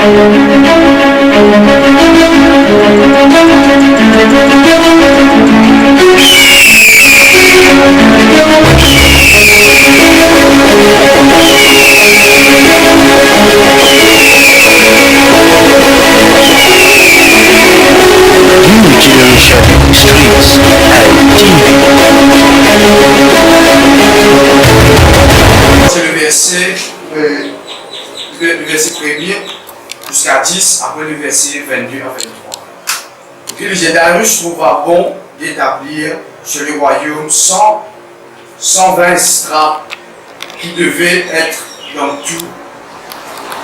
C'est le verset 1er jusqu'à 10, après le verset 22 à 23. Que le roi Darius trouva bon d'établir sur le royaume 120 strates qui devaient être dans tout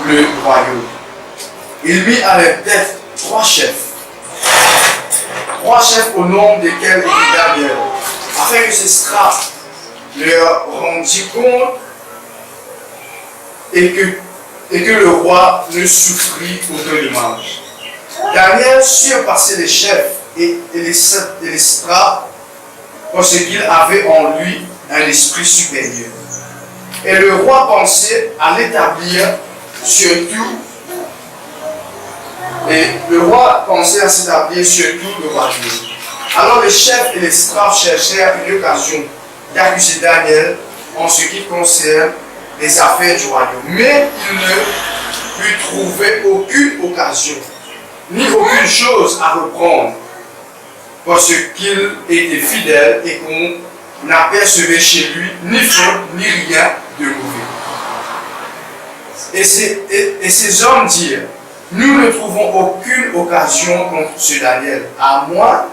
le royaume. Il mit à leur tête 3 chefs au nom desquels il Daniel, afin que ces strates leur rendit compte et que le roi ne souffrit aucune image. Daniel surpassait les chefs et les strates parce qu'il avait en lui un esprit supérieur. Et le roi pensait à l'établir surtout. Et le roi pensait à s'établir sur tout le royaume. Alors les chefs et les strates cherchèrent une occasion d'accuser Daniel en ce qui concerne les affaires du royaume. Mais ils ne purent trouver aucune occasion, ni aucune chose à reprendre, parce qu'il était fidèle et qu'on n'apercevait chez lui ni faute, ni rien de mauvais. Et ces hommes dirent: nous ne trouvons aucune occasion contre ce Daniel, à moins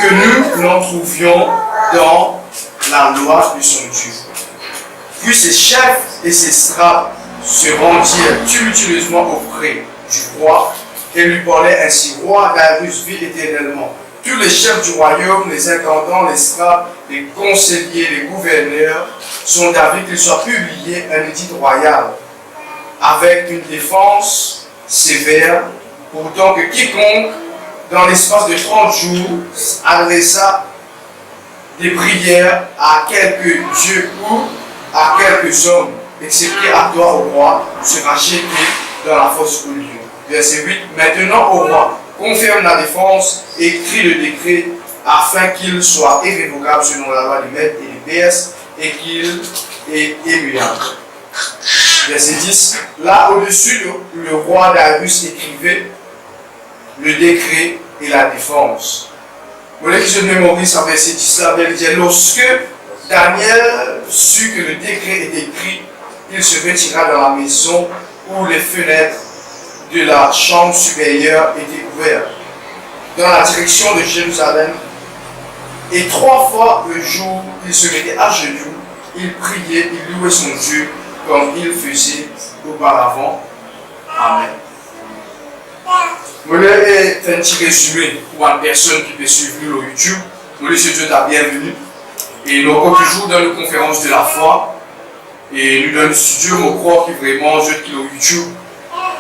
que nous n'en trouvions dans la loi de son Dieu. Puis ces chefs et ces strates se rendirent tumultueusement auprès du roi et lui parlaient ainsi: Roi Darius, vis éternellement. Tous les chefs du royaume, les intendants, les strates, les conseillers, les gouverneurs sont d'avis qu'il soit publié un édit royal avec une défense sévère, pourtant que quiconque, dans l'espace de 30 jours, adressa des prières à quelques dieux ou à quelques hommes, excepté à toi, au roi, sera jeté dans la fosse au lion. Verset 8. Maintenant, au roi, confirme la défense, écrit le décret, afin qu'il soit irrévocable selon la loi des Mèdes et des Perses, et qu'il est immuable. Verset 10. Là au-dessus, le roi Darius écrivait le décret et la défense. Vous voulez que je mémorise en verset 10 là, il dit: lorsque Daniel sut que le décret était écrit, il se retira dans la maison où les fenêtres de la chambre supérieure étaient ouvertes, dans la direction de Jérusalem. Et 3 fois le jour, il se mettait à genoux, il priait, il louait son Dieu, comme il faisait auparavant. Amen. Je vais faire un petit résumé pour une personne qui peut suivre nous sur YouTube. Je vais souhaiter la bienvenue. Et nous sommes toujours dans la conférence de la foi. Et nous dans le studio, je crois que vraiment, je suis sur YouTube.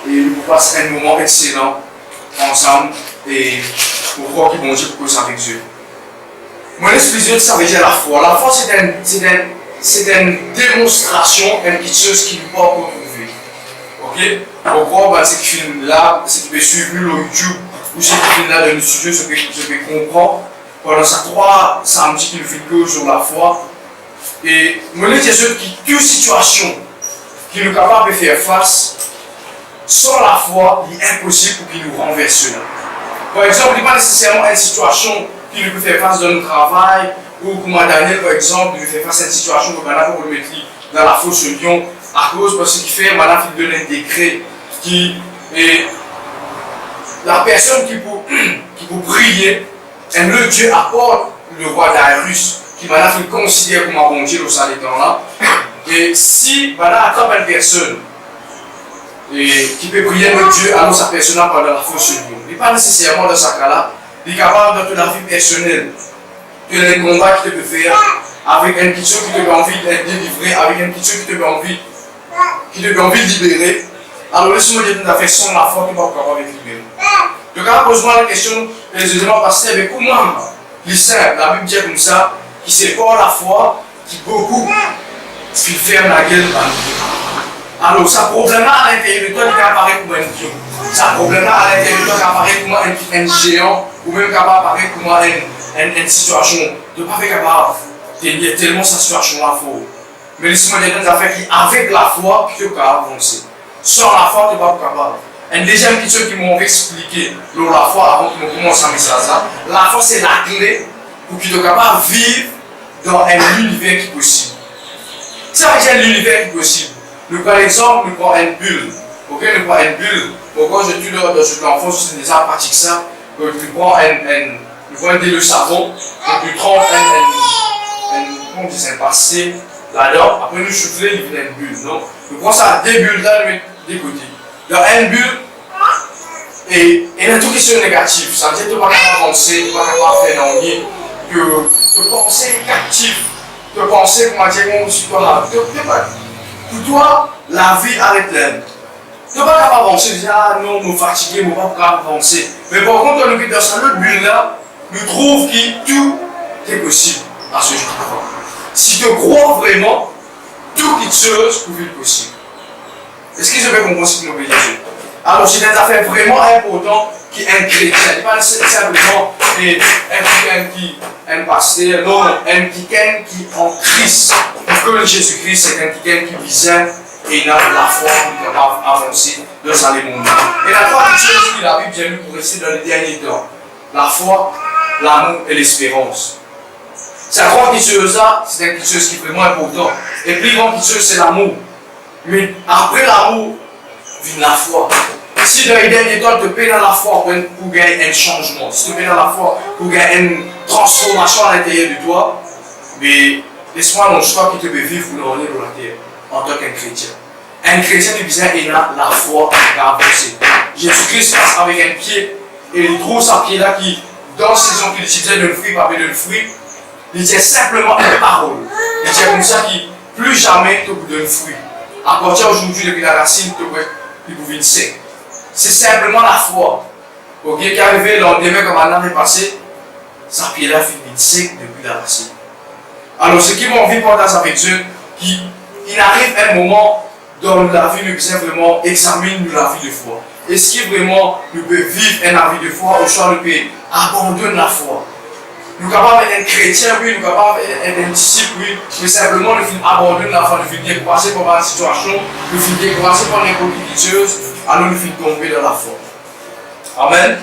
Et nous passons un moment excellent ensemble. Et je crois qu'il bon Dieu pour ça avec Dieu. Moi, l'explication de ça veut dire la foi. La foi, c'est une démonstration, une petite chose qui ne peut pas retrouver. Ok? Pourquoi? C'est qui filme là, c'est qui peut suivre nous sur YouTube, ou c'est qui filme là dans le studio, ce que je comprends. Pendant ces 3 samedis qu'il fait que sur la foi. Et moi, je dis ceux qui, toute situation qui nous capable de faire face, sans la foi, il est impossible pour qu'il nous renverse là. Par exemple, il n'est pas nécessairement une situation qui nous peut faire face dans notre travail, ou comme Daniel, par exemple, il fait face à une situation que maintenant pour le mettre dans la fosse au lion, à cause de ce qu'il fait, maintenant il donne un décret qui est la personne qui pour prier, aime le Dieu apporte le roi Darius, qui maintenant il considère comme un bon Dieu au sein des temps là. Et si maintenant attrape une personne et qui peut prier le Dieu, alors sa personne pendant la fosse au lion. Il n'est pas nécessairement dans ce cas-là, il est capable dans toute la vie personnelle. De les combats qui te peut faire avec une petite chose qui te donne envie d'être délivré, avec une petite chose qui te donne envie de libérer. Alors laisse-moi dire tout à fait sans la foi qui va pouvoir être libéré. Donc là, pose-moi la question, les éléments pasteur, mais comment il est simple, la Bible dit comme ça, qui sépare la foi, qui beaucoup, qui ferme la gueule par nous. Alors, ça problème à l'intérieur de toi qui apparaît comme un pion. Ça problème à l'intérieur de toi qui apparaît comme un géant, ou même qui apparaît comme une situation de pas être capable de tenir tellement sa situation là fort. Mais laissez-moi dire des affaires qui, avec la foi, tu es capable d'avancer. Sans la foi, tu n'es pas capable. Une deuxième question qui m'ont expliqué sur la foi avant que nous commencions à mettre ça. La foi, c'est la clé pour que tu sois capable de vivre dans un univers qui est possible. Ça veut dire l'univers qui est possible. Nous, par exemple, nous prenons une bulle. Ok, nous prenons une bulle. Pourquoi je dis dans cette enfance, c'est déjà pratique ça. Tu prends le savon, tu trempes comment on dit ça, un passé là-dedans. Après, nous souffler, il vient une bulle. Non? Nous prenons ça, deux bulles là, nous mettons des côtés. Il y a une bulle et il y a tout qui est négatif. Ça veut dire que tu ne vas pas avancer, tu ne vas pas faire non rien. Tu penser captif, tu penser comment dire qu'on suis pas là. Pour toi, la vie arrête là. Tu ne vas pas avancer, tu dis ah non, nous fatigués, nous ne pouvons pas avancer. Mais par contre, on est dans cette autre bulle là, nous trouvons que tout est possible à ce jour. Si tu crois vraiment, toute chose peut être possible. Est-ce que je vais comprendre ce que nous voulons dire? Alors, c'est des affaires vraiment importantes qui est un chrétien. Il n'est pas simplement quelqu'un qui est un pasteur, non, quelqu'un qui est en Christ. Comme Jésus-Christ, c'est quelqu'un qui visait et il a la foi pour pouvoir avancer dans sa monde. Et la troisième chose que la Bible vient nous pour rester dans les derniers temps, la foi, l'amour et l'espérance. Cette grande chose-là, c'est quelque chose qui est vraiment important. Et plus grande chose, c'est l'amour. Mais après l'amour, vient la foi. Si dans les derniers temps, tu payes dans la foi pour gagner un changement, si tu payes dans la foi pour gagner une transformation à l'intérieur de toi, mais laisse-moi mon choix qui te peut vivre pour nous dans la terre en tant qu'un chrétien. Un chrétien de bizarre, il a la foi à avancer. Jésus-Christ passe avec un pied et il trouve sa pied-là qui, dans ces saison qu'il utilisait de fruit, pas de fruit, il dit simplement une parole. Il dit comme ça qui, plus jamais tu peux donner fruit. À partir d'aujourd'hui, depuis la racine, tu peux venir sec. C'est simplement la foi. Ok, qui est arrivé le lendemain comme l'année passée, sa pied-là finit sec depuis la racine. Alors, ce qui m'a envie de partager avec Dieu, il arrive un moment dans la vie, nous devons vraiment examiner la vie de foi. Est-ce que vraiment nous pouvons vivre un vie de foi ou soit nous pouvons abandonner la foi? Nous sommes capables d'être un chrétien, oui, nous sommes capables d'être un disciple, oui, mais simplement nous finissons abandonner la foi, nous finissons décourager par la situation, nous finissons décourager par l'incompétition, alors nous finissons tomber dans la foi. Amen.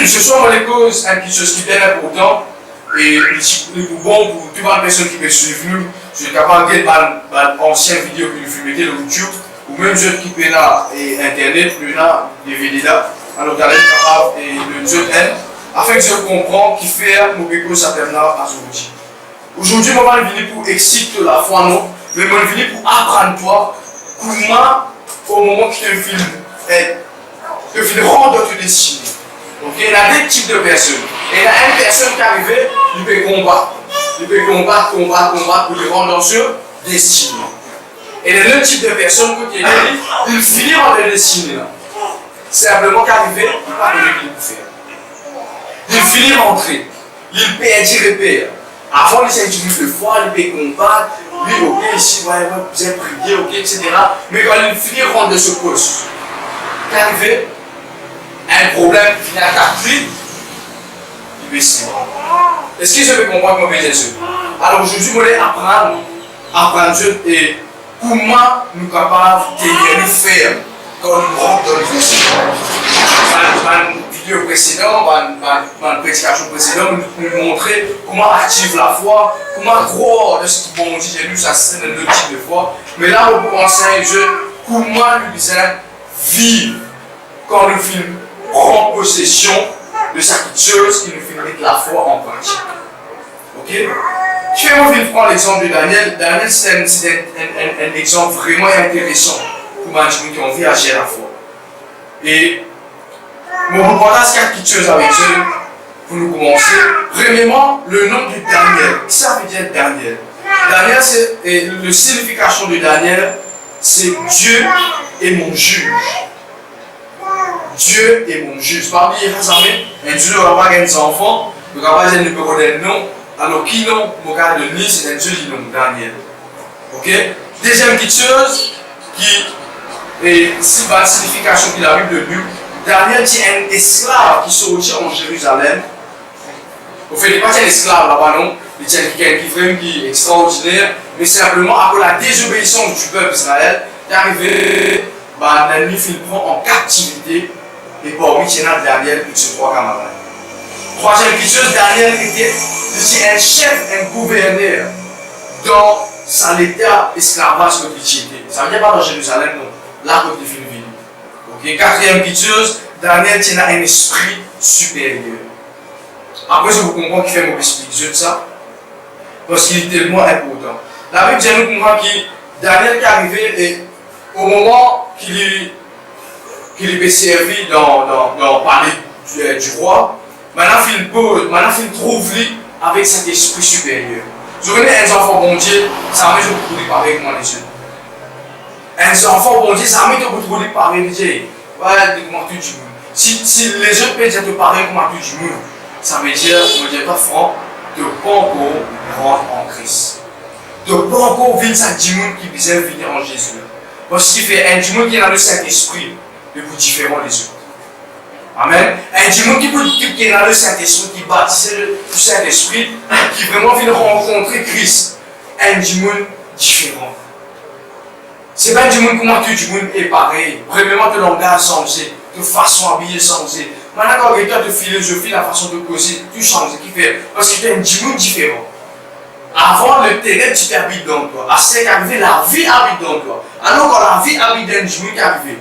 Ce soir, on les cause quelque chose qui est très important et nous bon pour toutes les personnes qui me suivent nous. Je suis capable de regarder l'ancienne vidéo que nous filmons sur YouTube ou même ceux qui sont là et Internet, nous là, des vidéos là. Alors, vous allez être capable de Dieu aide afin que je comprenne qui fait nos écoles certaines là aujourd'hui. Aujourd'hui, je vais venir pour exciter la foi, non, mais je vais venir pour apprendre toi comment, au moment que tu filmes, rendre notre destinée. Donc, il y a deux types de personnes. Et il y a une personne qui est arrivée, il peut combattre. Il peut combattre pour le rendre dans ce destinée. Et il y a un autre type de personne qui est arrivé, il finit dans le destinée. Simplement qu'arrivé, il ne va pas donner ce qu'il peut faire. Il finit rentrer. Il perd, il repère. Avant, il s'indique de foi, il peut combattre. Lui, ok, ici, ouais, vous êtes prié, ok, etc. Mais quand il finit rentrer de ce poste, il est arrivé, un problème qui finit à 4 clés, il peut s'y voir. Est-ce que je peux comprendre comment je suis? Alors aujourd'hui, je vais apprendre Dieu et comment nous sommes capables de nous faire quand nous rentrons dans le verset. Dans une vidéo précédente, dans une prédication précédente, nous montrer comment activer la foi, comment croire de ce que bon Dieu nous ça c'est dans notre type de foi. Mais là, on peut enseigner Dieu comment nous disons vivre quand nous filmons prend possession de cette chose qui nous fait mettre la foi en pratique. Ok? Je vais vous prendre l'exemple de Daniel. Daniel, c'est un exemple vraiment intéressant pour les gens qui ont envie d'agir la foi. Et je vais vous partager quelque chose avec eux pour nous commencer. Premièrement, le nom de Daniel. Qu'est-ce que ça veut dire Daniel? Daniel, c'est la signification de Daniel, c'est Dieu est mon juge. Dieu est mon juge. Parmi les amis, un Dieu n'aura pas des enfants, il n'aura pas de numéro de nom. Alors, qui nom, mon cas de Nice, c'est un Dieu qui nomme Daniel. Ok? Deuxième petite chose, qui Et si la signification qu'il arrive de Luc, Daniel tient un esclave qui sortit en Jérusalem. Au fait, il n'est pas un esclave là-bas, non. Il tient quelqu'un qui est extraordinaire, mais simplement après la désobéissance du peuple d'Israël, il est arrivé, l'ennemi il prend en captivité, et parmi il y a Daniel et ses 3 camarades. Troisième chose, Daniel était un chef, un gouverneur dans son état esclavage que il était. Ça ne vient pas dans Jérusalem, non. Là, côté Philippines. Ok. Quatrième chose, Daniel tient un esprit supérieur. Après, je vous comprends qu'il fait mauvais esprit de ça, parce qu'il est tellement important. La Bible dit nous comprend que Daniel qui est arrivé et au moment qu'il est servi dans le palais du roi, maintenant il trouve lui avec cet esprit supérieur. Vous connaissez un enfant bon Dieu, ça met beaucoup de parler avec moi les yeux. Un enfant bon Dieu, ça met beaucoup de parler avec Dieu. Ouais, comment tu dis. Si les autres peuvent te parler comment tu dis, ça veut dire, je ne dis pas franc, de pas encore rentrer en Christ. De pas encore vivre ça du monde qui vient venir en Jésus. Parce qu'il fait un du monde qui est dans le Saint-Esprit, de vous différent des autres. Amen. Un du monde qui est dans le Saint-Esprit, qui baptise le Saint-Esprit, qui vraiment vient rencontrer Christ. Un du monde différent. Ce n'est pas du monde comment tout du monde est pareil. Premièrement, ton langage changé, de façon habillée changée. Maintenant, quand quelqu'un te philosophie, la façon de causer, tu changes. Parce que tu es un du monde différent. Avant, le ténèbre qui habite dans toi. À ce qui est arrivé, la vie habite dans toi. Alors, quand la vie habite dans le du monde qui est arrivé,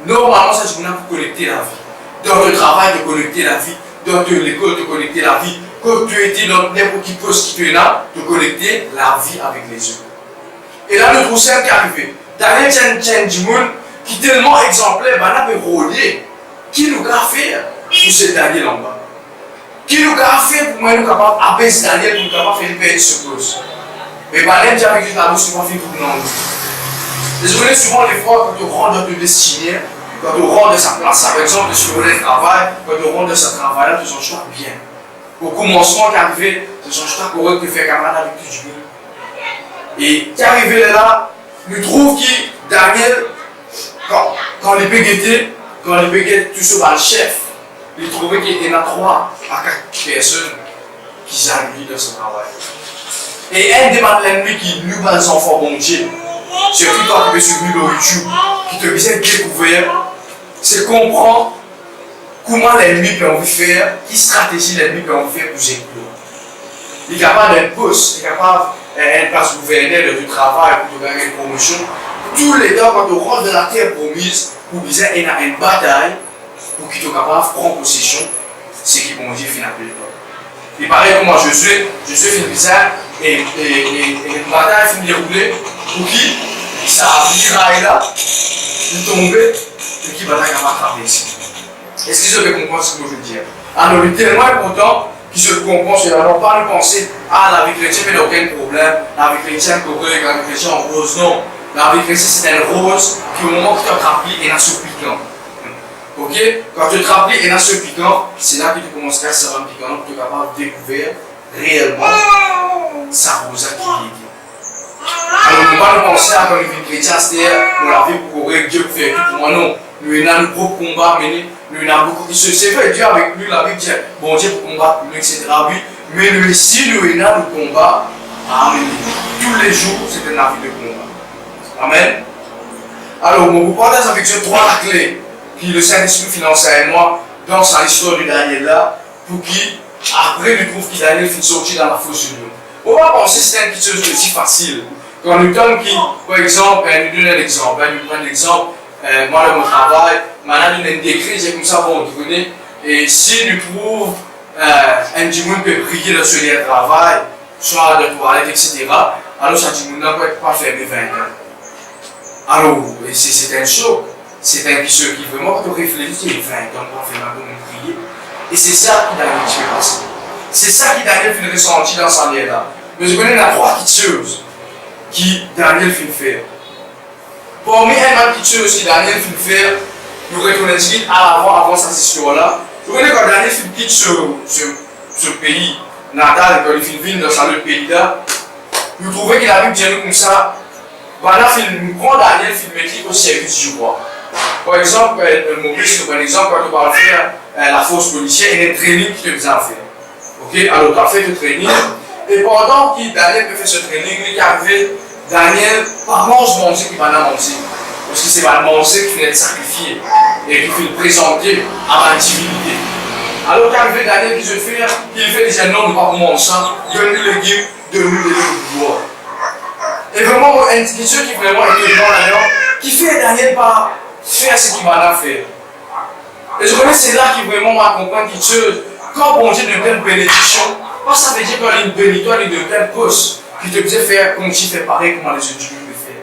normalement, ça c'est pour connecter la vie. Dans le travail, de connecter la vie. Dans l'école, de connecter la vie. Quand tu étais dans n'importe quel poste qui tu es là, de connecter la vie avec les autres. Et là, le procès qui est arrivé. Daniel tient du monde qui est tellement exemplaire, on a rôler. Qui nous a fait pour ce Daniel en bas? Qui nous a fait pour moi nous capable d'apaiser Daniel pour nous capable de faire une paix sur cause? Mais Daniel dit avec la bouche, souvent fait pour nous. Et je connais souvent les fois quand tu rentres dans ton destinée, quand tu rentres de sa place, par exemple, sur le travail, quand tu rentres de ce travail-là, tu changes bien. Au commencement qui est arrivé, tu changes correct, tu fais camarade avec tout du monde. Et qui est arrivé là, nous trouve que Daniel, quand les péguetés, tout ce par le chef, il trouvait qu'il y en a 3 à 4 personnes qui s'ennuient dans ce travail. Et un des l'ennemi qui nous bat les enfants bon Dieu, surtout quand tu es sur YouTube, qui te vient découvrir, c'est comprendre comment l'ennemi peut en faire, quelle stratégie l'ennemi peut en faire pour éclore. Il est capable d'un poste, il est capable d'un place gouverneur du travail pour te gagner une promotion. Tous les temps, quand tu rentres dans la terre promise, pour qu'il y ait une bataille, pour qu'il soit capable de prendre possession, c'est qui bon Dieu finit à toi. Et pareil comme moi, je suis une bizarre, et une bataille finit dérouler, pour qui ça viraille là, il tombe, et qui bataille capable de traverser. Est-ce que je vais comprendre ce que je veux dire? Alors, il est tellement important qu'il se comprend, c'est alors pas de penser, la vie chrétienne, mais il n'y a aucun problème, la vie chrétienne correcte, la vie chrétienne en rose, non. La vie chrétienne, c'est un rose qui, au moment où tu te remplis, est dans ce piquant. Ok? Quand tu te remplis, est dans ce piquant, c'est là que tu commences à se rendre piquant, pour être capable de découvrir réellement sa rose qui est. Alors, nous ne pouvons pas penser à quand une vie chrétienne, c'est-à-dire, pour la vie pour correcte, Dieu peut faire tout pour moi, non. Nous avons nos propres combats à mener, nous avons beaucoup. C'est vrai, Dieu avec lui, la Bible dit, bon Dieu pour combattre pour nous, etc. Oui, mais nous ici, nous avons nos combats à mener. Tous les jours, c'est un avis de combat. Amen. Alors, je vous partage avec ces 3 clés qui le Saint-Esprit finance avec moi dans sa histoire de Daniel là, pour qui, après, nous trouve que Daniel finit sortir dans la fosse de nous. On va penser que c'est une chose aussi facile. Quand nous sommes qui, par exemple, nous donnons un exemple, nous prenons l'exemple, moi dans mon travail, maintenant nous avons un décret, c'est comme ça, bon, vous connaissez, et si nous trouvons un monde peut briller dans ce lieu de travail, soit de toilette, etc., alors ça dit monde ne peut pas fermer 20 ans. Alors, c'est un choc. C'est un chose qui vraiment, quand on réfléchit, 20 ans, on fait ma bonne prier. Et c'est ça qui Daniel fait passer. C'est ça qui Daniel fait ressentir dans sa vie là. Mais je connais la 3 petites choses qui Daniel fait faire. Parmi les petites choses que Daniel fait faire, nous retournons avant cette histoire-là. Je connais quand Daniel fait quitte ce pays natal, quand il fait vivre dans ce pays-là, nous trouvons qu'il a vu bien comme ça. Voilà, prend Daniel, filme qui au service du roi. Par exemple, Maurice, par exemple, quand on va faire la force policière, il y a un training qui te faisait faire. Ok, alors tu as fait le training. Et pendant que Daniel peut faire ce training, il est arrivé, Daniel, pas manger qu'il va manger. Parce que c'est pas manger qui va être sacrifié et qui va le présenter à la divinité. Alors qu'arrivé Daniel qui se fait, il fait des non, pas pour manger, donne-lui le légumes, donne-lui les boire. Et vraiment, un question qui vraiment est étonnant là-dedans, qui fait Daniel pas faire ce qu'il va faire. Et je connais c'est là qui vraiment m'accompagne quelque chose. Quand bon Dieu de pleine bénédiction, ça veut dire qu'il y a une bénédiction de pleine cause qui te faisait faire comme tu fais pareil comme les autres Dieu le faire.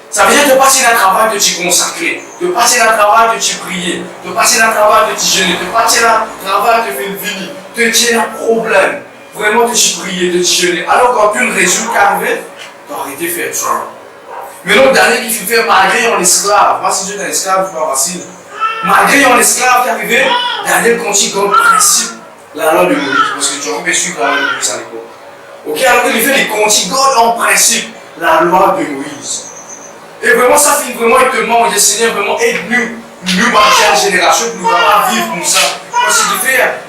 Ça veut dire de passer dans le travail de t'y consacrer, de passer dans le travail de t'y prier, de passer dans le travail de t'y jeûner, de passer dans le travail de faire une vie, de t'y un problème, vraiment de t'y prier, de t'y jeûner. Alors quand tu ne résous qu'arriver, tu as arrêté de faire ça. Mais l'autre dernier qui fait malgré un esclave, moi si je suis un esclave, c'est pas facile. Malgré un esclave qui est arrivé, Daniel continue comme principe la loi de Moïse, parce que tu as pu suivre la loi de Moïse à l'époque. Ok, alors qu'il fait, il continue en principe la loi de Moïse. Et vraiment, ça fait vraiment étonnant, le Seigneur vraiment aide-nous, ma chère génération, pour nous vraiment vivre comme ça.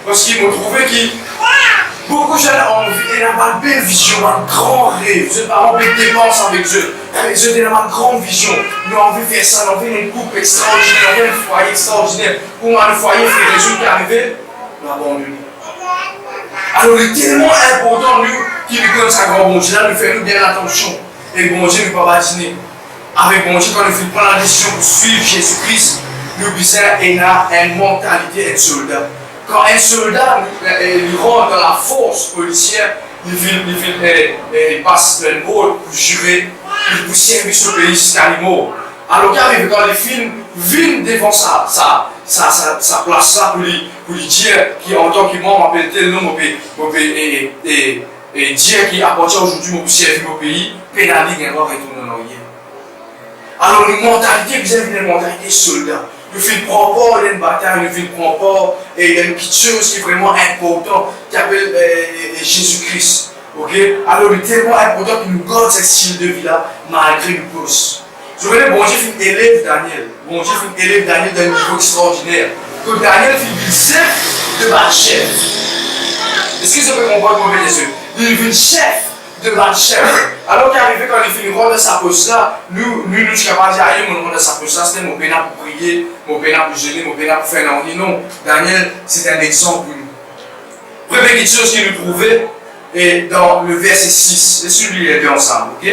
Parce qu'il m'a trouvé que beaucoup de gens ont envie, et ont une belle vision, une grande rêve. Vous êtes parents qui dépensent avec Dieu. Avec Dieu, ils ont une grande vision. Nous avons envie de faire ça, nous avons envie d'une coupe extraordinaire, nous avons un foyer extraordinaire. Pour moi, le foyer fait des choses qui arrivent, nous abandonnons. Alors, il est tellement important, nous, qui nous donne sa grande bon Dieu, là, nous faisons bien attention. Et bon Dieu, nous ne pouvons pas dîner. Avec bon Dieu, quand nous faisons prendre la décision pour suivre Jésus-Christ, nous avons une mentalité de soldat. Quand un soldat il rentre dans la force policière, il passe un rôle pour jurer, pour servir ce pays jusqu'à la mort. Alors qu'arrive dans les films, viennent devant sa place là pour lui dire qu'en tant que membre, m'appelle tel nom, et dire qu'il appartient aujourd'hui pour servir mon pays, pénaliser et retourner en arrière. Alors une mentalité, vous avez une mentalité soldat. Nous ne prend pas une bataille, nous ne prend pas et il y a une petite chose qui est vraiment importante qui s'appelle Jésus-Christ. Okay? Alors il est tellement important qu'il nous garde ce style de vie-là malgré le pouce. Je voulais bon Dieu fait élève Daniel. Bon Dieu fait élève Daniel d'un niveau extraordinaire. Que Daniel fait le chef de ma chef. Est-ce que vous pouvez comprendre comment c'est? Il est le chef de ma chef. Alors qu'arrivé quand il fait une ronde de sa poste là, nous sommes capables de dire, aïe, mon ronde de sa poste là, c'était mon pénal pour prier, mon pénal pour jeûner, mon pénal pour faire un ordre. Non, Daniel, c'est un exemple pour nous. Première quelque chose qu'il nous trouvait est dans le verset 6. Laissez-nous lire les deux ensemble, ok?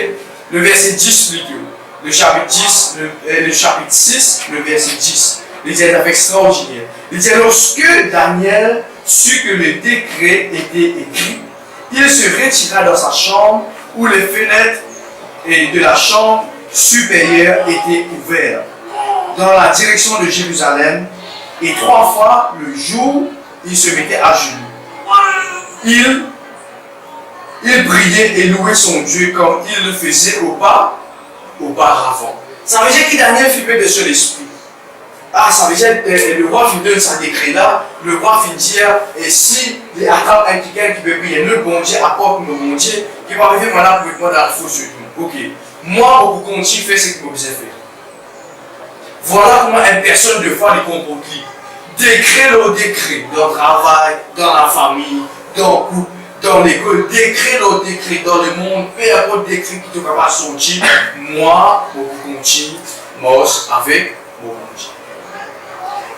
Le verset 10 plutôt. Le chapitre 10, le chapitre 6, le verset 10. Il dit extraordinaire. Il dit lorsque Daniel sut que le décret était écrit, il se retira dans sa chambre où les fenêtres de la chambre supérieure étaient ouvertes dans la direction de Jérusalem, et 3 fois le jour, il se mettait à genoux. Il priait et louait son Dieu comme il le faisait auparavant. Ça veut dire que Daniel fut de son esprit. Ah, ça veut dire que le roi finit de sa décret là, le roi finit de dire, et si il attend un quelqu'un qui peut prier, le bon Dieu apporte le bon Dieu, qui va arriver maintenant pour répondre à la fausse. Ok, moi, pour continuer faire ce que vous avez fait. Voilà comment une personne de foi les comporte. Décret le décret, dans le travail, dans la famille, dans le couple, dans l'école, décret le décret, dans le monde, peu importe décret qui te va sortir, moi, pour continuer, moi, avec mon Dieu.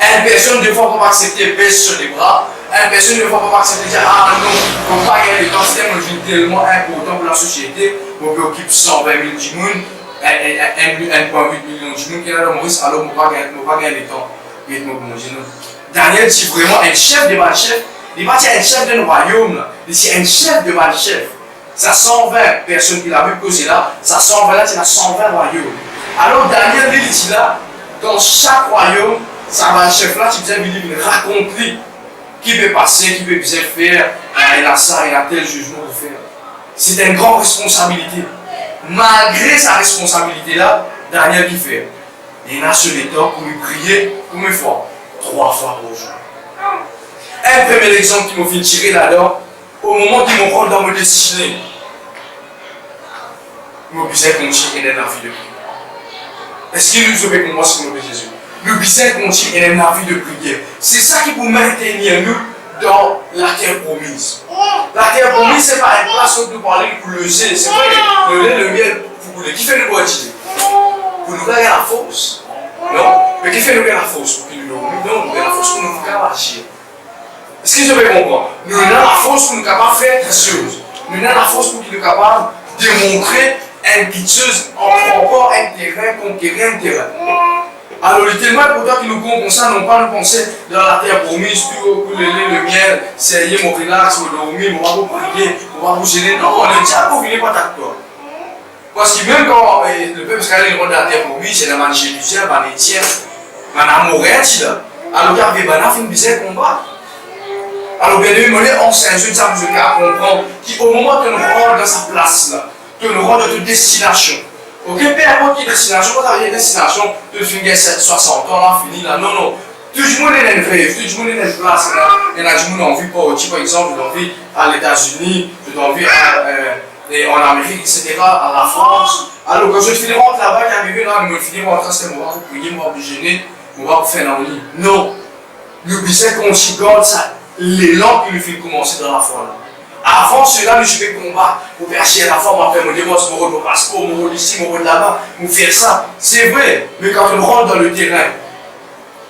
Une personne de foi ne peut pas accepter baisse sur les bras. Une personne de foi ne peut pas accepter dire ah non, on ne peut pas gagner le temps, c'est tellement important pour la société, on peut occuper 120 000 djimoun, 1,8 million de djimoun qui est là dans Maurice, alors on ne peut pas gagner le temps. Daniel, c'est vraiment un chef de mal chef, il n'est pas un chef d'un royaume, c'est un chef de mal chef. Ça 120 personnes qui l'avaient posé là, ça 120 là, c'est la 120 royaumes. Alors Daniel, il dit là, dans chaque royaume, ça va un chef là, tu viens raconter qui peut passer, qui peut bien faire, il a ça, il a tel jugement à faire. C'est une grande responsabilité. Malgré sa responsabilité là, Daniel qui fait. Il a ce temps pour lui prier combien de fois? 3 fois par jour. Un premier exemple qui m'a fait tirer là-dedans, au moment qu'ils m'ont rendu dans mon destinée. nous besoin continuer dans la vie de prier. Est-ce que nous devons comprendre ce que nous besoin Jésus? Nous besoin continuer dans la vie de prière. C'est ça qui peut maintenir nous dans la terre promise. La terre promise, ce n'est pas une place où nous parlons pour le lait. C'est vrai, le lait, le miel, pour qui fait le bois pour nous gagner la force. Non, mais qui fait nous gagner la force pour qu'il nous donne? Non, nous gagner la force pour nous faire agir. Est-ce que je vais comprendre? Nous avons la force pour nous capables de faire des choses. Nous avons la force pour qu'il nous capable de démontrer une petite chose en rapport un terrain, conquérir un terrain. Alors, il est tellement important que nous comme ça, non pas nous penser dans la terre promise, pour le lait, le miel, c'est mon relax, mon dormir, mon va vous prier, mon va vous gêner. Non, on est déjà pour venir par ta toi. Parce que même quand le peuple israélien rentre dans la terre promise, c'est dans la Jérusalem, dans les tiens, dans la Morette, alors il y avait un bizarre combat. Alors, bien évidemment, on s'est injuste à vous comprendre qu'au moment que nous rentrons dans sa place, là, que nous rentrons dans notre destination, ok, peu importe quelle destination, quand tu as une destination, tu finis 60 ans, là, fini là, non, non. Tout le monde est dans une rêve, tout le monde est dans une place, là. Il y a du monde en vie pour, par exemple, tu as envie à l'États-Unis, tu as envie en Amérique, etc., à la France. Alors, quand je finis rentrer là-bas, qui arrive là, je finis rentrer, c'est moi, pour prier, moi, pour gêner, moi, pour faire un lit. Non. Nous disons qu'on s'y garde ça. L'élan qui nous fait commencer dans la foi. Avant cela, nous je vais combattre pour percher la foi, après mon divorce, mon rôle, mon passeport, mon rôle ici, mon rôle là-bas, nous faire ça. C'est vrai, mais quand on rentre dans le terrain,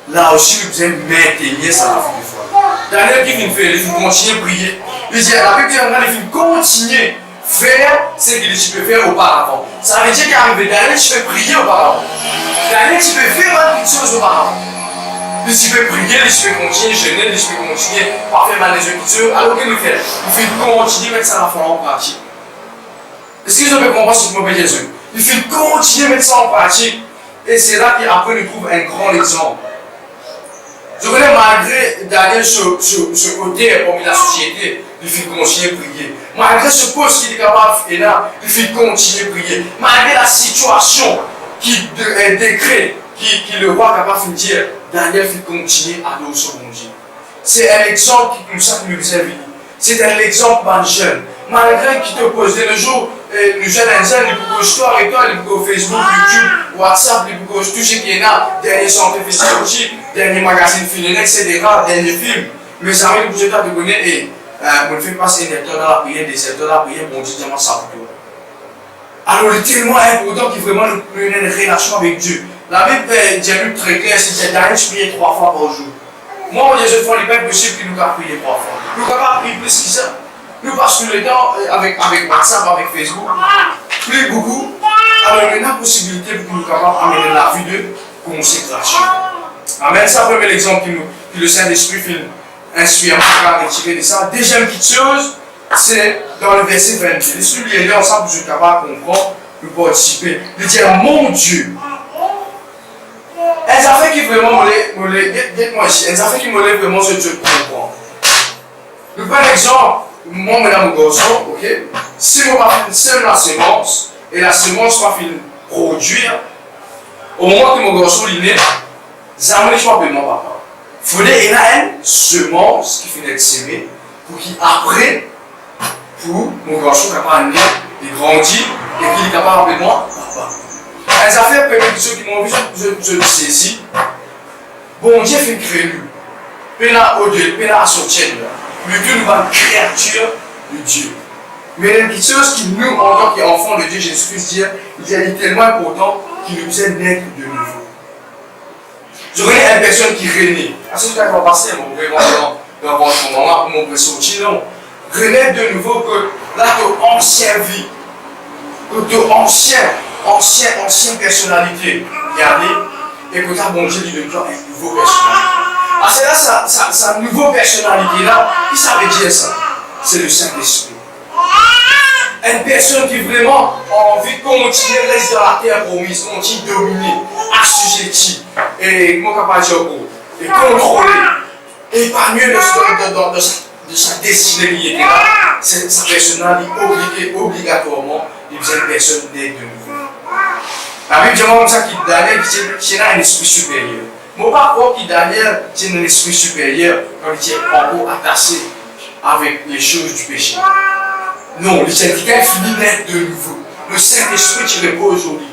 là aussi nous devons maintenir ça dans la foi. Daniel qui vient faire, il faut continuer à prier. Il dit, la Bible dit, il faut continuer à faire ce qu'il peut faire auparavant. Ça veut dire qu'arrivé Daniel, tu peux prier auparavant. Daniel, tu peux faire une chose auparavant. Tu peux prier, tu peux continuer à jeûner, tu peux continuer à faire mal les Écritures. Alors qu'il nous fait, il faut continuer à mettre ça en pratique. Est-ce que je peux comprendre ce que je veux dire Jésus? Il faut continuer à mettre ça en pratique. Et c'est là qu'après nous trouve un grand exemple. Je connais malgré Daniel ce côté parmi la société, il faut continuer à prier. Malgré ce poste qu'il est capable de faire là, il faut continuer à prier. Malgré la situation qui est décret, qui le roi capable de dire, Daniel fait continuer à adorer son bon Dieu. C'est un exemple qui nous a vu. C'est un exemple pour les jeunes. Malgré qu'il te pose le jour, les jeunes indiens, ils peuvent histoire avec toi, ils peuvent Facebook, YouTube, WhatsApp, ils peuvent tout ce qui est là, dernier centre physiologique, dernier magazine féminin, etc., dernier film. Mes amis, vous êtes à te connaître et vous ne faites pas ces heures dans la prière, des heures dans la prière, bon Dieu, diamant ça pour toi. Alors, il est tellement important qu'il vraiment nous prenne une relation avec Dieu. La Bible dit très clair, c'est Daniel, je prie 3 fois par jour. Moi, il y a des fois, il n'est pas possible que nous prions 3 fois. Nous ne pouvons pas prier plus que ça. Nous passons le temps avec WhatsApp, avec Facebook, plus beaucoup. Alors, il y a une possibilité pour que nous puissions amener la vie de consécration. Amen. Ça, premier exemple que le Saint-Esprit inspire à retirer de ça. Deuxième petite chose, c'est dans le verset 22. Laissez-nous lire ensemble pour que nous soyons capables de comprendre, de participer. De dire, mon Dieu. Elles affaires qui vraiment dites-moi ici, elles affaires qui me lèvent vraiment ce Dieu comprend. Nous prenons l'exemple, moi, madame garçon, ok? Si on va faire la semence, et la semence va produire, au moment que mon garçon est né, ça ne pas mon papa. Il faudrait qu'il y ait une semence qui finit d'être sémée, pour qu'après, pour mon garçon capable de naître, de grandir, et qu'il est capable de moi, papa. Les affaires permettent ceux qui m'ont vu, je le saisis. Bon Dieu fait créer nous. Pénal au Dieu, pénal à son tienne. Le Dieu nous va une créature de Dieu. Mais il y a des choses qui nous, en tant qu'enfants de Dieu, Jésus-Christ, il est tellement important qu'il nous faisait naître de nouveau. Je connais une personne qui renaît. À ce que ça va passer, mon vraiment dans votre moment pour mon sortir, non. Renaître de nouveau que là, ton ancienne vie, que ton ancienne personnalité, regardez, et que ta bon Dieu lui donne une nouvelle personnalité. Ah, c'est là, sa nouvelle personnalité-là, qui ça veut dire ça? C'est le Saint-Esprit. Une personne qui vraiment a envie de continuer à rester dans la terre promise, continuer de dominer, assujettir, et comment capable de dire, et contrôler, et épargner de sa destinée qui était là. Sa personnalité obligatoirement, il besoin de personne d'être de nouveau. La Bible dit comme ça qu'il Daniel qui a un esprit supérieur. Mon papa qui Daniel qui a un esprit supérieur quand il est encore attaché avec les choses du péché. Non, il dit qu'il finit d'être de nouveau. le Saint-Esprit qui repose aujourd'hui.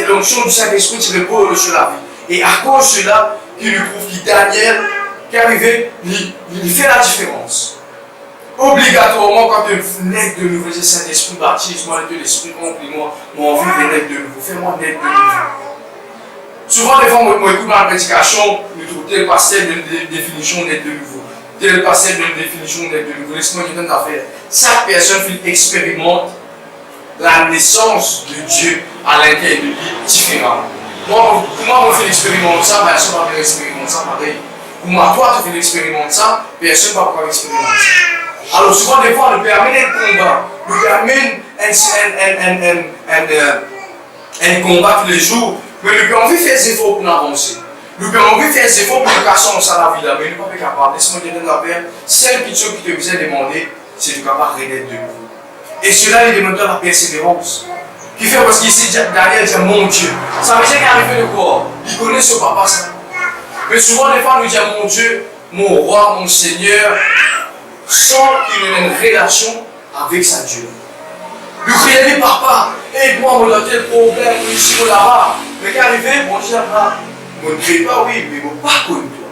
L'onction du Saint-Esprit qui repose sur la vie. Et à cause de cela, il lui prouve que Daniel, qui est arrivé, il fait la différence. Obligatoirement, quand tu nais de nouveau, le Saint-Esprit baptise, moi, de l'Esprit, remplis-moi, mon envie de naître de nouveau. Fais-moi naître de nouveau. Souvent, des fois, moi, écoute dans la prédication, je trouve tel pasteur d'une définition naître de nouveau. Tel pasteur d'une définition naître de nouveau. Laisse-moi dire une affaire. Chaque personne qui expérimente la naissance de Dieu à l'intérieur de lui différemment. Moi, pour moi, on fait l'expérimente ça, personne ne va faire l'expérimente ça pareil. Pour moi, toi, tu fais l'expérimente ça, personne ne va pouvoir expérimenter ça. Alors, souvent, des fois, on peut amener un combat, on peut amener un combat tous les jours, mais nous pouvons faire des efforts pour avancer. Nous pouvons faire des efforts pour casser ça la vie là, mais nous ne sommes pas capables. Laisse-moi dire la paix, seule petite chose qui te vous est demandé, c'est de capable de renaître de nouveau. Et cela, il demande la persévérance. Qui fait parce qu'ici, Daniel dit mon Dieu. Ça veut dire qu'il arrive de quoi? Il connaît ce papa ça. Mais souvent, des fois, nous disons mon Dieu, mon roi, mon Seigneur, sans qu'il ait une relation avec sa Dieu. Nous crions papa, aide-moi, mon dans tel problème, ici ou là-bas. Mais qu'arrivé, mon Dieu, là, je ne crie pas, oui, mais je ne pas connu toi.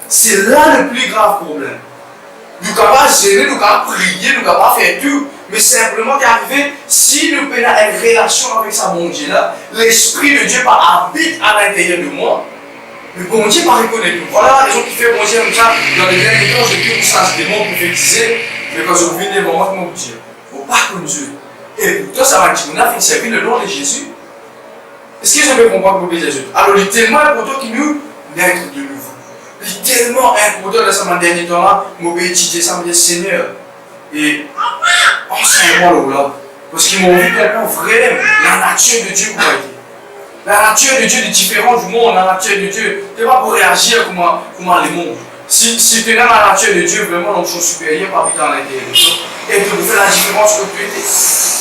C'est là le plus grave problème. Nous ne pouvons pas gérer, nous ne pouvons pas prier, nous ne pouvons pas faire tout, mais simplement qu'arriver, si nous avons une relation avec sa bon Dieu là, l'Esprit de Dieu habite à l'intérieur de moi. Le bon Dieu va reconnaître tout. Voilà les gens qui font bon Dieu comme ça, dans les derniers temps, je dis que ça se démontre prophétiser, mais quand je vous viens des moments de mon Dieu, il ne faut pas comme Dieu. Et pourtant, ça va dire, on a fait servir le nom de Jésus. Est-ce que je peux comprendre pour Jésus? Alors, il est tellement important qu'il nous naître de nouveau. Il est tellement important dans ce dernier temps-là, je vais étudier ça, je vais dire Seigneur. Et enseigne-moi là. Parce qu'ils m'ont vu comprendre vraiment la nature de Dieu pour être. La nature de Dieu est différente du monde. La nature de Dieu, tu ne vas pas pour réagir comme les mondes. Si tu es dans la nature de Dieu, vraiment, l'onction supérieure par dans l'intérieur de toi. Et tu fais la différence que tu étais.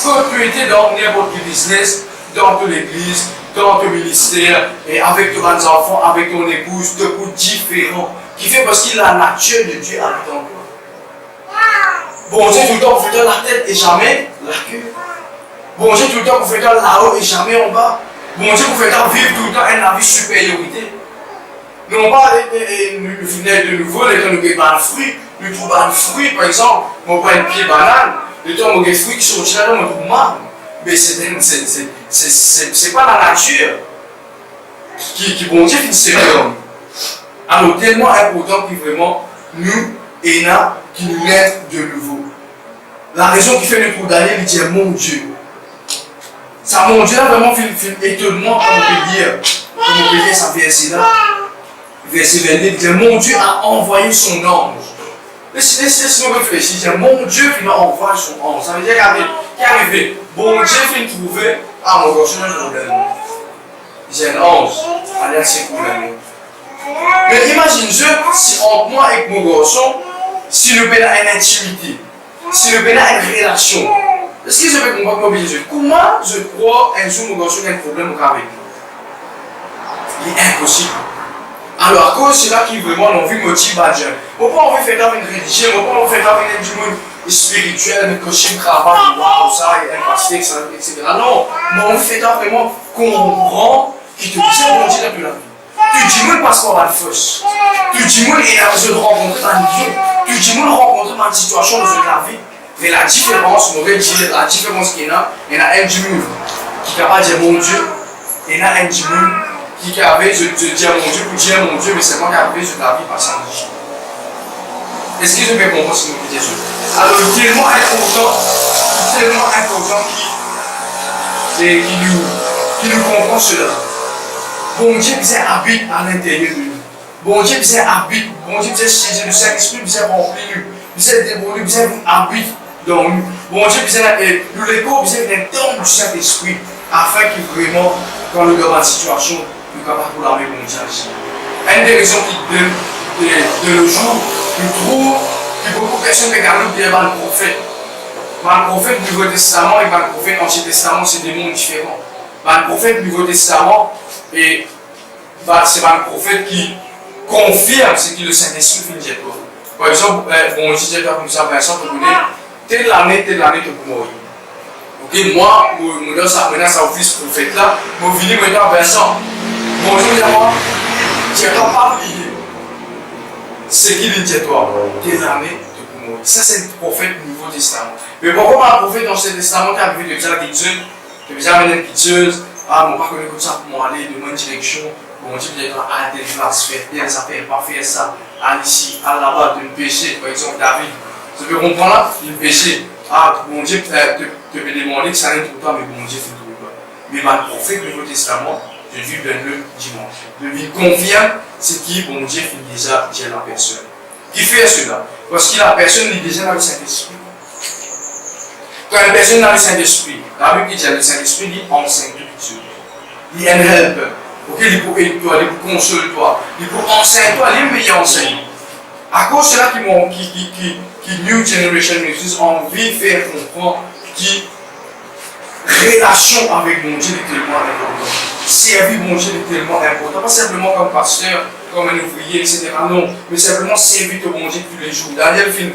Que tu étais dans n'importe quel business, dans ton église, dans ton ministère, et avec tes enfants, avec ton épouse, de coups différents. Qui fait parce que la nature de Dieu habite en toi. Bon Dieu, tout le temps, vous faites la tête et jamais la queue. Bon Dieu, tout le temps, vous faites là-haut et jamais en bas. Bon Dieu, vous faites vivre tout le temps une vie supériorité. Non pas nous venir de nouveau, les temps nous avons un fruit, nous trouvons un fruit, par exemple, on prend un pied banane, les temps nous avons des fruits qui sont là, on trouve mal. Mais c'est pas la nature qui bon Dieu finit l'homme. Alors tellement important que vraiment nous et là qui nous naissent de nouveau. La raison qui fait le pour Daniel, il dit mon Dieu. Ça mon Dieu là vraiment fait étonnement comme on peut dire ça verset là. Verset 22, il dit mon Dieu a envoyé son ange. Laissez-nous réfléchir. Mon Dieu vient envoyer son ange. Ça veut dire qu'il arrive. Bon Dieu vient trouver. Ah mon Dieu, j'ai un problème. J'ai un ange. Allez, c'est problème. Mais imagine-je si entre moi et mon garçon, si nous avons une intimité, si nous avons une relation. Est-ce que je peux comprendre comment Jésus? Comment je crois un jour mon garçon a un problème avec lui? Il est impossible. Alors, à cause de cela qui vraiment l'envie motive à Dieu. On peut envie faire avec une religion, on peut faire avec du monde spirituel, avec coaching, travail, tout ça, et un pasteur, etc. Non, mais on fait vraiment comprendre qui te dit bon Dieu dans la vie. Tu dis moi parce qu'on va le fausse. Tu dis moi et je rencontre un Dieu. Tu dis moi rencontrer ma situation dans la vie. Mais la différence, on va dire la différence qu'il y a, il y a un Dieu qui est capable de dire mon Dieu, et il y a un Dieu qui avait, je dis à mon Dieu, pour dire mon Dieu, mais c'est moi qui avait sur la vie par sa vie. Est-ce que je peux comprendre ce que vous dites? Alors, tellement important qu'il nous comprend cela. Bon Dieu, il habite à l'intérieur de nous. Bon Dieu, il habite. Bon Dieu, il est le Saint-Esprit, il est rempli de nous. Il est dévolu, il habite dans nous. Bon Dieu, nous l'écho, il est un don du Saint-Esprit, afin qu'il vraiment, quand nous avons une situation, nous sommes capables de l'amener bon Dieu. Une des raisons de nos jours, nous trouvons que beaucoup de personnes regardent bien le prophète. Le prophète du Nouveau Testament et le prophète de l'Ancien Testament, c'est des mondes différents. Le prophète du Nouveau Testament, c'est le prophète qui confirme ce que le Saint-Esprit fait dire. Par exemple, bon, je dis comme ça, Vincent, tu connais, telle année, tu peux mourir. Ok? Ok, moi, dans sa office prophète là, je viens maintenant Vincent. Bonjour, moi, tu n'es pas oublié. C'est qui dit toi? Tes années de mourir. Ça, c'est le prophète du Nouveau Testament. Mais pourquoi pas le prophète dans l'Ancien Testament qui a vu de bien qui tue, de bien mener une piteuse, ah, mon pas connaît comme ça pour m'aller de bonne direction. Bon Dieu peut-être à telle place, faire bien ça, faire pas faire ça, aller ici, aller là-bas, de péché, par exemple David. Tu peux comprendre là, il péché. Ah, bon Dieu te demander que ça n'aide pour toi, mais bon Dieu fait tout le temps. Mais le prophète du Nouveau Testament, je vis le dimanche. Je vis confirme ce qui, bon Dieu, finit déjà chez la personne. Qui fait cela? Parce que la personne est déjà dans le Saint-Esprit. Quand une personne est dans le Saint-Esprit, la Bible dit que le Saint-Esprit dit enseigne tout Dieu. Il est un helper. Ok, il peut aider toi, il peut consoler toi, il peut enseigner toi, il est meilleur enseignant. À cause de cela qui New Generation Ministries a envie de faire comprendre qui relation avec mon Dieu est tellement important. Servir mon Dieu est tellement important. Pas simplement comme pasteur, comme un ouvrier, etc. Non, mais simplement servir mon Dieu tous les jours. Daniel fin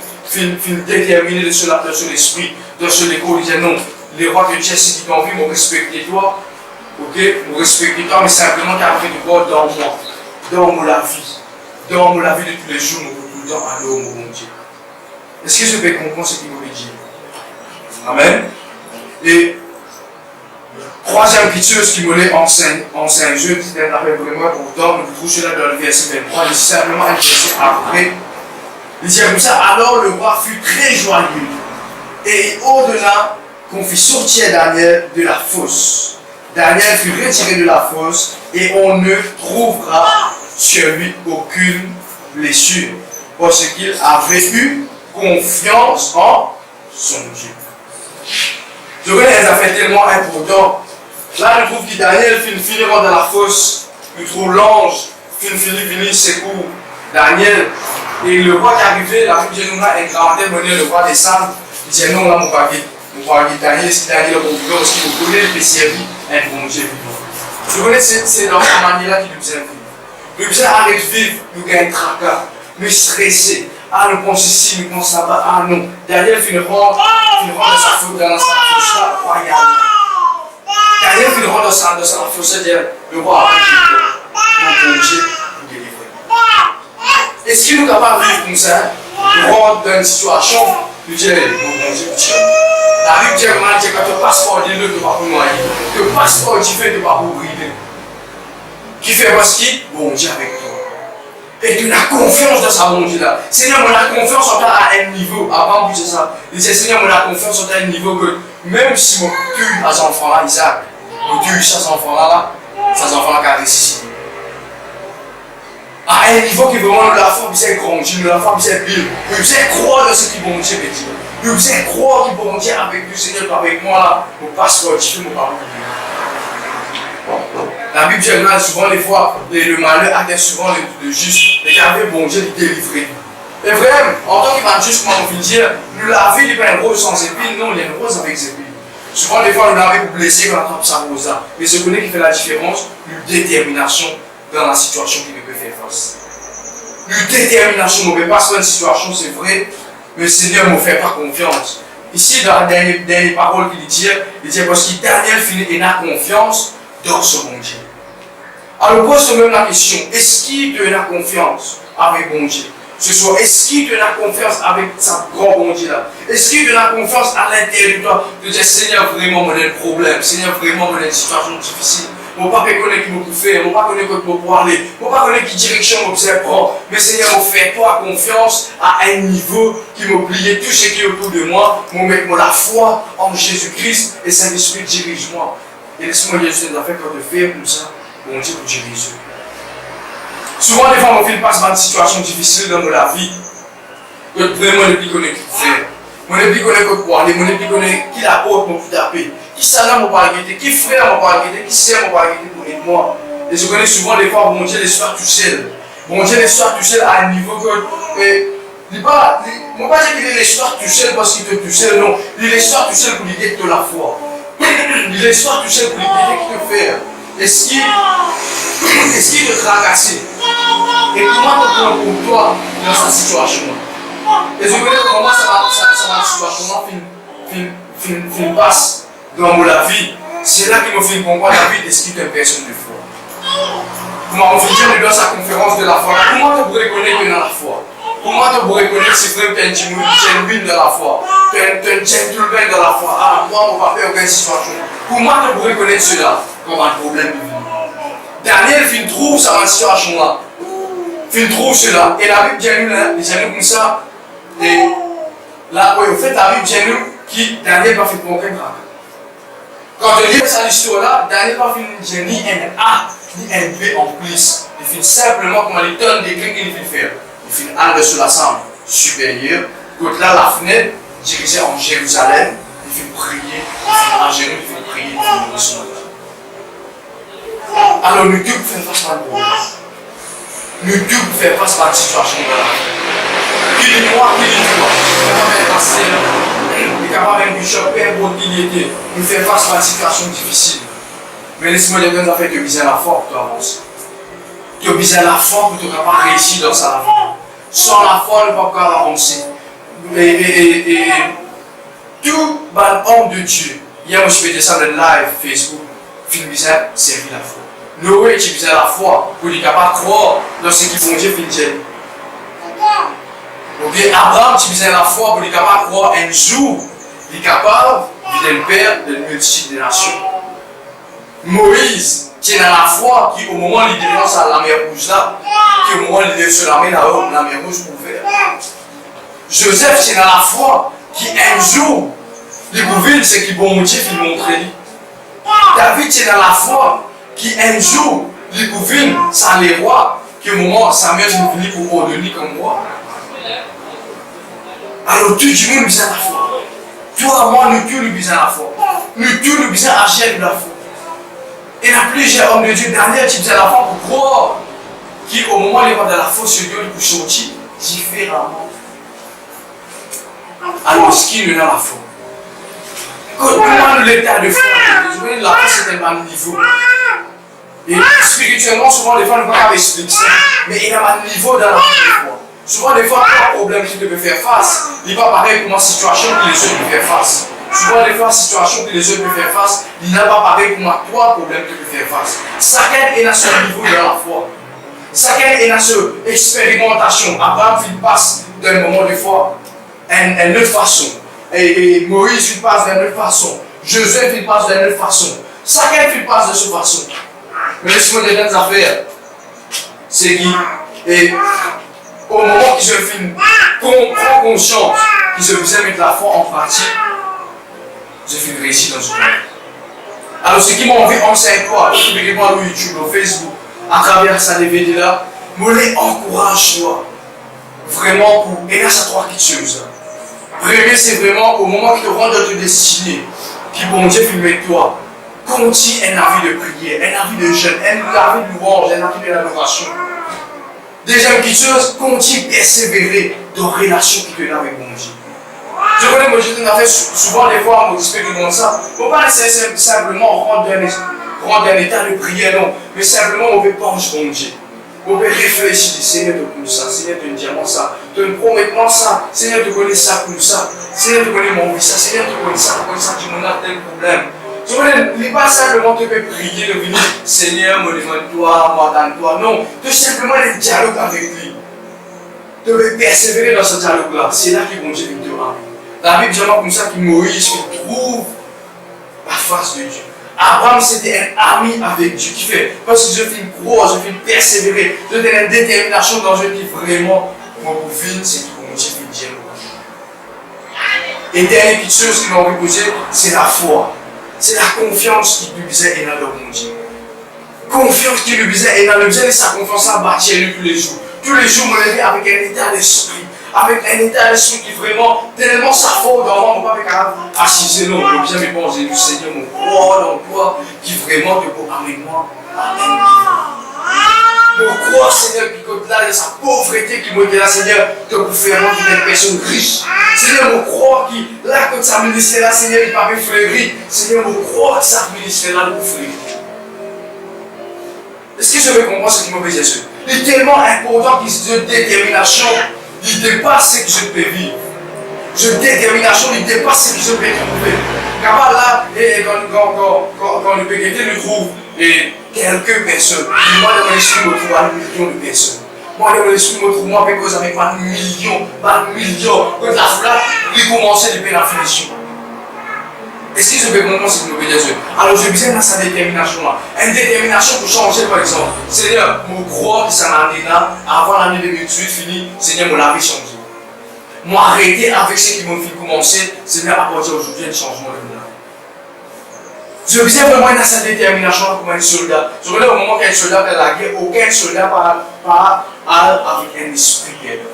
déterminé de cela dans son esprit, dans son écho, il dit non, les rois de Dieu, ceux qui t'ont vu, m'ont respecté toi. Ok, m'ont respecté toi, mais simplement tu as fait de quoi dans moi. Dans la vie. Dans la vie de tous les jours, nous pouvons tout le temps aller au mon Dieu. Est-ce que je peux comprendre ce qu'il veut dire? Amen. Et troisième piteuse qui me l'a enseigne, je dis vraiment pourtant, nous trouvons cela dans le verset 23, il dit simplement un verset après. Il dit comme ça, alors le roi fut très joyeux. Et au-delà, qu'on fit sortir Daniel de la fosse. Daniel fut retiré de la fosse et on ne trouvera sur lui aucune blessure. Parce qu'il avait eu confiance en son Dieu. Je connais les affaires tellement importantes. Là, nous trouvons que Daniel finit dans la fosse. Nous trouvons l'ange, finit secours Daniel. Et le roi qui est arrivé, la Bible dit nous a incanté, le roi descend. Il dit non, là, mon paquet. Daniel, si Daniel est bon, parce qu'il vous connaît, il peut servir un bon Dieu. Je connais, c'est dans cette manière-là qu'il nous invite. Nous devons arrêter de vivre, nous gagnons tracas, nous stresser. Ah, nous pensons ici, nous pensons là-bas. Ah non. Daniel finit dans sa fosse là, royale. Daniel finit dans sa fosse, le roi mon bon Dieu nous délivrer. Est-ce qu'il nous capable de vivre comme ça? Nous rentrons dans une situation, nous disons, mon bon Dieu, la Bible dit que ton passeport dit ne pas pour noyer. Le passeport dit fait de pas pour briller. Qui fait parce qu'il bon Dieu avec toi. Et tu as confiance dans sa bon Dieu là. Seigneur, on a confiance en toi à un niveau. Avant de dire ça, il dit Seigneur, on a confiance en toi à un niveau que même si on tue à ces enfants là, Isaac, on tue ces enfants là, ces enfants là qui ont ressuscité. À un niveau qui vraiment la foi, c'est grandir, la foi, c'est pire. Nous devons croire dans ce qui bon Dieu veut dire. Nous devons croire qu'il bon Dieu avec nous, Seigneur, avec moi là, mon passeport, tu fais mon parole. La Bible dit souvent les fois, le malheur atteint souvent le juste, et qu'avec bon Dieu, il délivre. Et vraiment, en tant que juste, comme on vient de dire, nous la vie n'est pas une rose sans épines, non, il y a une rose avec épines. Souvent, des fois, nous l'avons pour blesser, on attrape sa rose là. Mais ce qu'on est qui fait la différence, une détermination dans la situation qui peut faire face. Une détermination, on ne peut pas se faire une situation, c'est vrai, mais le Seigneur ne fait pas confiance. Ici, dans la dernière parole qu'il dit parce que Daniel finit et n'a confiance dans ce bon Dieu. Alors, pose même la question, est-ce qu'il te a confiance avec bon Dieu? Ce soir, est-ce qu'il te a confiance avec sa grand bon Dieu là? Est-ce qu'il te a confiance à l'intérieur de toi? De dire, Seigneur, vraiment, mon problème, Seigneur, vraiment, mon situation difficile. Je ne sais pas connaître qui me faire, je ne sais pas connaître qui me parler, je ne sais pas connaître quelle direction je prendre. Mais Seigneur, fais-toi confiance à un niveau qui m'oblige tout ce qui est autour de moi, je mets la foi en Jésus-Christ et Saint-Esprit dirige-moi. Et laisse-moi dire ce que fait quand je fais comme ça, bon Dieu pour diriger. Souvent, des fois, on passe par des situations difficiles dans la vie. Que vraiment, on ne peut pas connaître qui faire. On ne peut pas connaître quoi parler, on ne peut pas connaître qui la porte pour taper. Qui ça m'a pas guetté, qui frère m'a pas guetté, qui sœur m'a pas guetté pour aider moi. Et je connais souvent des fois, bon Dieu, l'histoire tout seul. Bon Dieu, l'histoire tout seul à un niveau que. Je ne pas dire qu'il est l'histoire tout seul parce qu'il te tout seul, non. Il est l'histoire tout seul pour lui dire que la foi. Il est l'histoire tout seul pour lui dire qu'il te fait. Est-ce qu'il te tracasse? Et comment te prendre pour toi dans cette situation? Et je connais comment ça va, la situation passe. dans la vie. C'est là qu'il m'a fait comprendre David est-ce qu'il est une personne de foi. Comment on dit dans sa conférence de la foi, comment tu pourrais reconnaître dans la foi? Comment tu pourrais reconnaître si tu es un genuine dans la foi? Tu es un gentleman dans la foi. Ah, moi, on va faire aucune situation. Comment tu pourrais reconnaître cela comme un problème de vie? Daniel fin trouve ça dans cette situation-là. Fin trouve cela. Et la Bible dit nous comme ça. Et là, oui, au fait, la Bible dit nous qui Daniel va faire comprendre. Quand tu lis cette histoire-là, Daniel va faire ni un A ni un B en plus. Il fait simplement comme les tonnes d'écrits qu'il fait faire. Il fait aller sur la chambre supérieure. Côté là, la fenêtre dirigée en Jérusalem. Il fait prier. Il fait en Jérusalem, il fait prier. Il fait alors, nous devons faire face à un problème. Nous devons faire face à une situation de la vie. Qui est moi, qui est toi? Il est capable d'être bishop, peu importe qui il était. Nous faire face à une situation difficile. Mais laisse-moi dire que nous avons fait de viser la foi pour avancer. Tu as besoin de la foi pour te capable réussir dans sa vie. Sans la foi, on ne peut pas avancer. Et tout homme de Dieu, hier, je faisais ça dans le live Facebook, film bizarre, servir la foi. Noé, tu besoin de la foi pour être capable de croire dans ce qui bon Dieu fait dire. Abraham, tu besoin de la foi pour être capable de croire un jour, il est capable d'être le père de multitudes de nations. Moïse, tu es dans la foi qui, au moment où il dénonce à la mer rouge là, qui au moment où il est sur la mer rouge ouverte. Joseph, tu es dans la foi qui, un jour, il pouvait ce qui bon Dieu fait montrer. David, tu es dans la foi qui, un jour, il pouvait ça les rois, qui au moment où Samuel est venu pour ordonner comme roi. Alors tout le monde besoin de la foi. Toi, moi, nous tous nous besoin de la foi. Nous tous nous besoin d'agir de la foi. Et il y a plusieurs hommes de Dieu, Daniel, tu besoin de la foi pour croire, qui au moment où il va dans la foi sur Dieu, il peut sortir différemment. Alors, ce qui est dans la foi. Comment l'état de foi, la foi c'est un même niveau. Et spirituellement, souvent, les fois, nous ne pouvons pas expliquer ça. Mais il y a un niveau dans la foi. Souvent, des fois, il y a un problème qui te peut faire face. Il n'est pas pareil comme une situation que les autres peuvent faire face. Souvent, des fois, situation que les autres peuvent faire face, il n'est pas pareil comme toi, problème que tu peux faire face. Chacun est dans son niveau de la foi. Chacun est dans son expérimentation. Abraham, il passe d'un moment de foi à une autre façon. Et Moïse, il passe d'une autre façon. Joseph, il passe d'une autre façon. Chacun, il passe de cette façon. Mais laisse-moi dire des affaires. C'est qui? Et au moment qu'ils se filment, qu'on prend conscience qu'ils se faisaient mettre la foi en pratique, je fais réussir dans ce monde. Alors, ce qui m'a envie en 5 mois, publiquement sur YouTube, sur Facebook, à travers ça, les vidéos là, me les encourage, toi. Vraiment, pour. Et là, ça trois petites choses. Premier, c'est vraiment au moment qui te rend de te destiner, qui bon Dieu filme avec toi. Continue un avis de prière, un avis de jeûne, un avis de louange, un avis de l'adoration. Deuxième petite chose, continue persévérer dans la relation qui te donne avec mon Dieu. Je connais mon Dieu, on a fait souvent des fois, on expérimente ça. On ne va pas simplement rendre un état de prière, non. Mais simplement, on veut pencher mon Dieu. On veut réfléchir, Seigneur, te connais ça, Seigneur, te dis moi ça, te promets-moi ça, Seigneur, te connais ça comme ça, Seigneur, te connais mon vie, ça, Seigneur, te connais ça, tu m'en as tel problème. Tu ne peux pas simplement te prier de venir, Seigneur, me demande-toi, moi donne-toi. Non, tu simplement le dialogue avec lui. Tu veux persévérer dans ce dialogue-là. C'est là qu'il bon Dieu vient te rendre. La Bible dit comme ça que Moïse trouve la face de Dieu. Abraham c'était un ami avec Dieu qui fait, parce que je fais une croix, je fais persévérer, je fais une détermination dans je dis vraiment, mon bouffine, c'est qui bon Dieu fait dire. Et dernière petite chose qui m'a envie de poser, c'est la foi. C'est la confiance qui lui disait et dans le bon Dieu. Confiance qui lui disait et dans le besoin de sa confiance à bâtir lui tous les jours. Tous les jours, me lever avec un état d'esprit. Avec un état d'esprit qui vraiment, tellement ça fort dans moi, on ne peut pas faire assiser non. Je bien me penser du Seigneur, mon croix dans toi, qui vraiment te peut avec moi. Amen. Mon croix, Seigneur, qui côté là de sa pauvreté qui me dit là, Seigneur, te pour faire moi une personne riche. Seigneur, mon croix qui, là, quand ça ministère là, Seigneur, il pas fleuri. Seigneur, mon croix qui ça ministère là, pour fleuri. Est-ce que je veux comprendre ce qui m'a fait Jésus? Il est tellement important qu'il se donne détermination. Il dépasse ce que je peux vivre. Je détermination, il dépasse ce que je peux trouver. Capable là, et quand le PGT nous trouve quelques personnes, moi dans mon esprit me trouve un million de personnes. Moi dans mon esprit me trouve moi avec cause avec pas millions, quand la flamme, il commençait depuis la finition. Est-ce que je vais commencer de m'obéir Dieu? Alors je besoin dans sa détermination là. Une détermination pour changer par exemple. Seigneur, mon croix qui s'en année là, avant l'année 2018 fini, Seigneur, mon la vie changé. Moi arrêter avec ce qui m'ont fait commencer, Seigneur, à partir d'aujourd'hui, un changement de vie. Je besoin vraiment dans sa détermination comme un soldat. Je veux dire au moment qu'un soldat fait la guerre, aucun soldat part avec un esprit de guerre.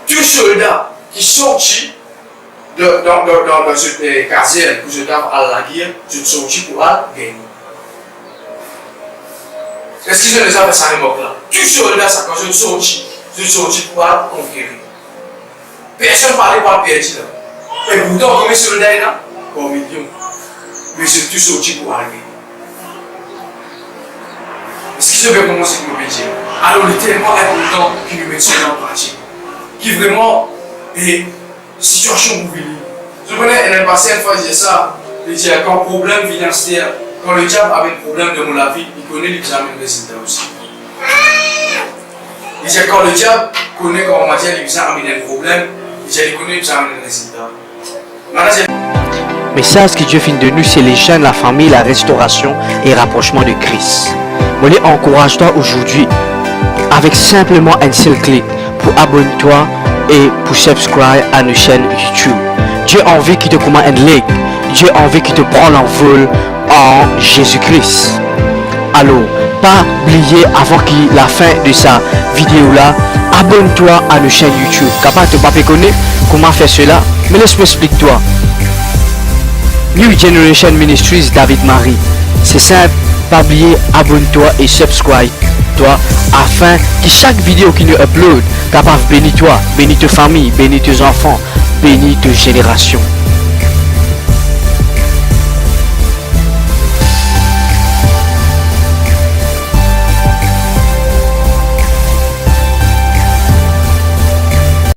Tout soldat qui sortit dans cette caserne pour se faire à la guerre, je suis sorti pour gagner. Est-ce qu'ils ont déjà fait ça à l'époque là? Tout soldat, ça quand je suis sorti pour conquérir. Personne ne parlait pas perdu là. Et pourtant, combien de soldats là? Comme millions. Mais je suis sorti pour gagner. Est-ce qu'ils ont commencé à me dire? Alors, il est tellement important qu'ils me mettent cela en pratique. Qui vraiment est situation ouverte. Je connais, elle est passée une fois, je disais ça. Il dit quand le problème financier, quand le diable avait un problème de mon vie, il connaît l'examen de résultat aussi. Il dit quand le diable connaît comment matière l'examen un problème, il dit il connaît l'examen de résultat. Mais ça, ce que Dieu fait de nous, c'est les jeunes, la famille, la restauration et rapprochement de Christ. Je encourage-toi aujourd'hui avec simplement un seul clic pour abonner-toi et pour subscribe à nos chaînes YouTube. Dieu a envie qu'il te commande un like. Dieu a envie qu'il te prenne l'envol en Jésus-Christ. Alors, pas oublier avant la fin de sa vidéo là, abonne-toi à nos chaînes YouTube. Capable de pas connaître comment faire cela, mais laisse-moi expliquer toi. New Generation Ministries David Marie. C'est simple, pas oublier, abonne-toi et subscribe-toi afin que chaque vidéo qui nous upload capable bénir toi, bénir ta famille, bénir tes enfants, bénir tes générations.